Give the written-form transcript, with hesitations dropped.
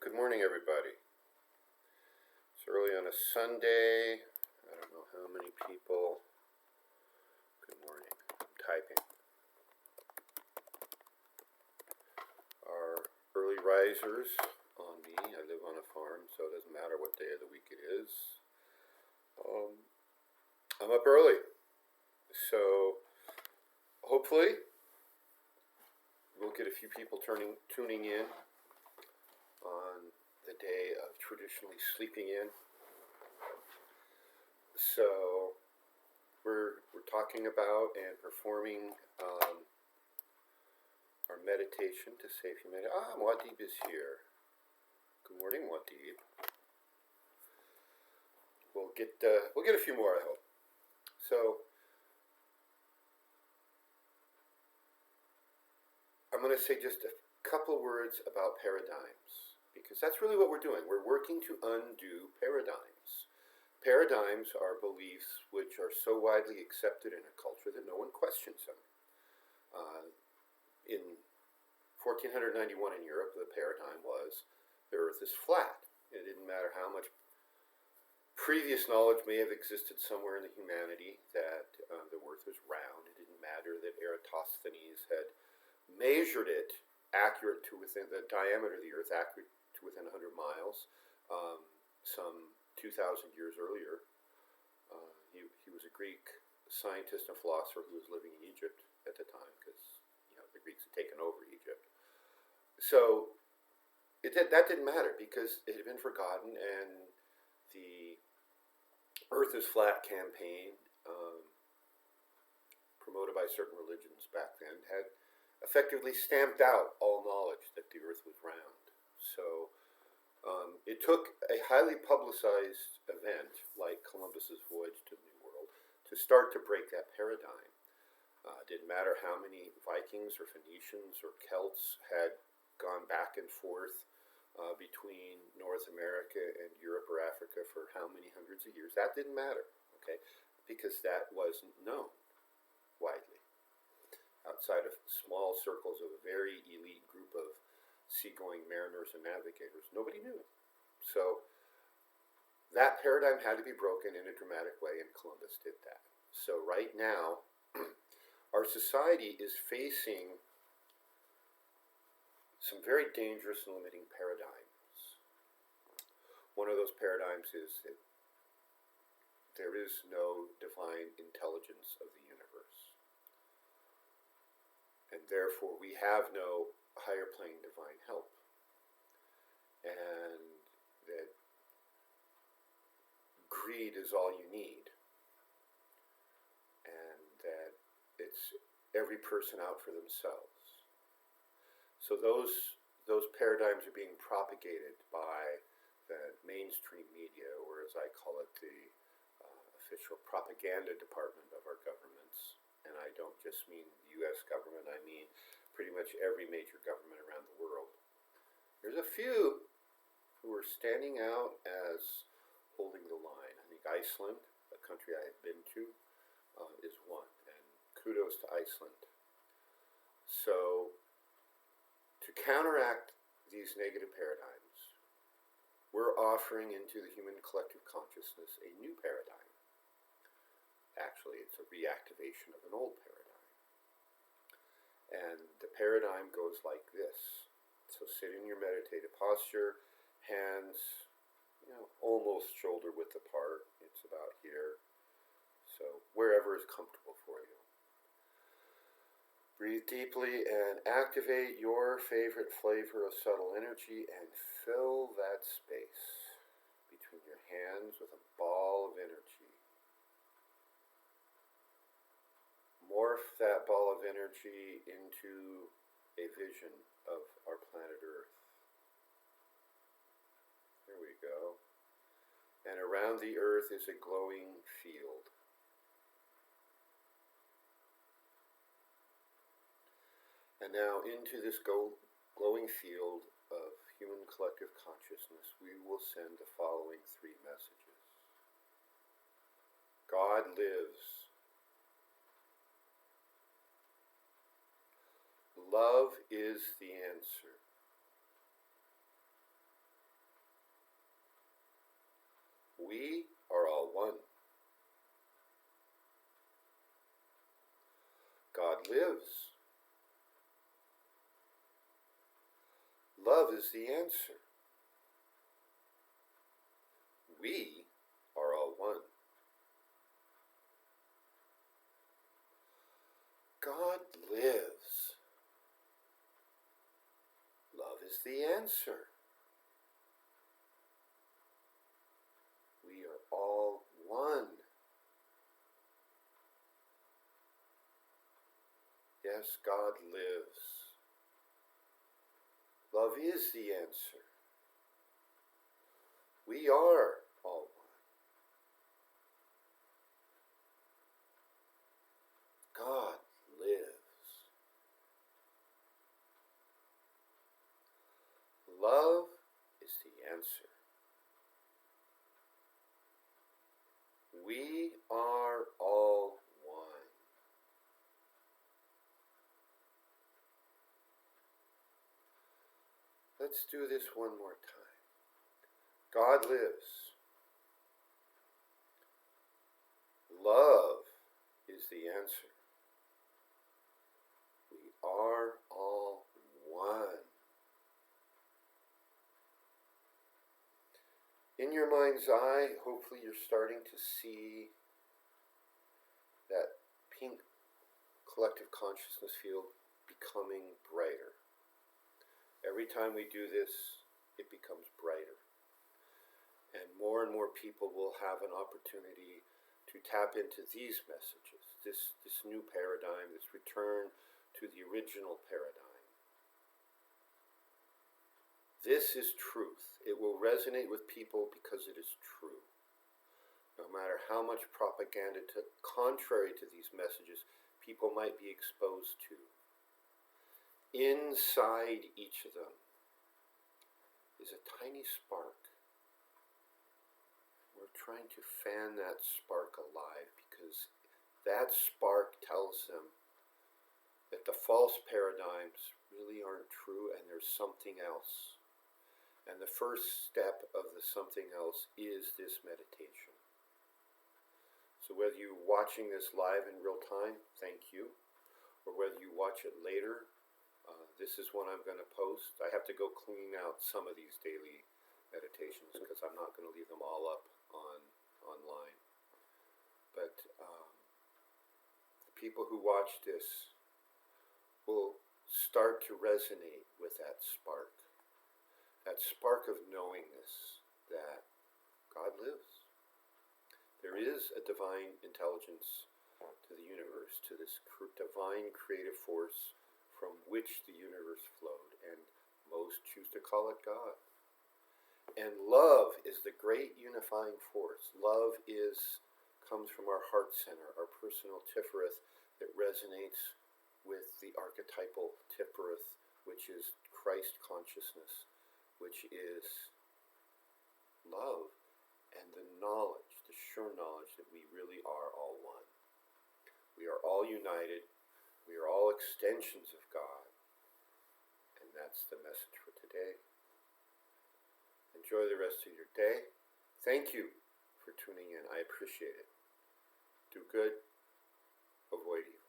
Good morning, everybody. It's early on a Sunday. I don't know how many people. Good morning. I'm typing. Are early risers on me. I live on a farm, so it doesn't matter what day of the week it is. I'm up early, so hopefully we'll get a few people tuning in on the day of traditionally sleeping in. So we're talking about and performing our meditation to say a few minutes. Muad'Dib is here. Good morning, Muad'Dib. We'll get a few more, I hope. So I'm going to say just a couple words about paradigms, because that's really what we're doing. We're working to undo paradigms. Paradigms are beliefs which are so widely accepted in a culture that no one questions them. In 1491 in Europe, the paradigm was the Earth is flat. It didn't matter how much previous knowledge may have existed somewhere in the humanity that the Earth was round. It didn't matter that Eratosthenes had measured it accurate to within the diameter of the Earth, accurate to within 100 miles, some 2,000 years earlier. He was a Greek scientist and philosopher who was living in Egypt at the time, because the Greeks had taken over Egypt. So that didn't matter, because it had been forgotten, and the Earth is Flat campaign, promoted by certain religions back then, had effectively stamped out all knowledge that the Earth was round. So it took a highly publicized event like Columbus's voyage to the New World to start to break that paradigm. It didn't matter how many Vikings or Phoenicians or Celts had gone back and forth between North America and Europe or Africa for how many hundreds of years. That didn't matter, okay, because that wasn't known widely. Outside of small circles of a very elite group of seagoing mariners and navigators, nobody knew. So that paradigm had to be broken in a dramatic way, and Columbus did that. So right now, our society is facing some very dangerous and limiting paradigms. One of those paradigms is that there is no divine intelligence of the universe, and therefore we have no higher plane divine help, and that greed is all you need, and that it's every person out for themselves. So those paradigms are being propagated by the mainstream media, or as I call it, the official propaganda department of our governments. And I don't just mean the U.S. government, I mean pretty much every major government around the world. There's a few who are standing out as holding the line. I think Iceland, a country I have been to, is one, and kudos to Iceland. So to counteract these negative paradigms, we're offering into the human collective consciousness a new paradigm. Actually, it's a reactivation of an old paradigm. And the paradigm goes like this. So sit in your meditative posture, hands, almost shoulder width apart. It's about here. So wherever is comfortable for you. Breathe deeply and activate your favorite flavor of subtle energy and fill that space between your hands with a ball of energy. Morph that ball of energy into a vision of our planet Earth. There we go. And around the Earth is a glowing field. And now into this glowing field of human collective consciousness, we will send the following three messages. God lives. Love is the answer. We are all one. God lives. Love is the answer. We are all one. God lives. Love is the answer. We are all one. Yes, God lives. Love is the answer. We are all one. God lives. Love is the answer. We are all one. Let's do this one more time. God lives. Love is the answer. We are all one. In your mind's eye, hopefully you're starting to see that pink collective consciousness field becoming brighter. Every time we do this, it becomes brighter. And more people will have an opportunity to tap into these messages, this new paradigm, this return to the original paradigm. This is truth. It will resonate with people because it is true. No matter how much propaganda contrary to these messages people might be exposed to, inside each of them is a tiny spark. We're trying to fan that spark alive because that spark tells them that the false paradigms really aren't true and there's something else. And the first step of the something else is this meditation. So whether you're watching this live in real time, thank you, or whether you watch it later, this is one I'm going to post. I have to go clean out some of these daily meditations because I'm not going to leave them all up online. But the people who watch this will start to resonate with that spark of knowingness that God lives. There is a divine intelligence to the universe, to this divine creative force from which the universe flowed, and most choose to call it God. And love is the great unifying force. Love comes from our heart center, our personal Tiferet that resonates with the archetypal Tiferet, which is Christ consciousness, which is love and the knowledge, the sure knowledge that we really are all one. We are all united. We are all extensions of God. And that's the message for today. Enjoy the rest of your day. Thank you for tuning in. I appreciate it. Do good, avoid evil.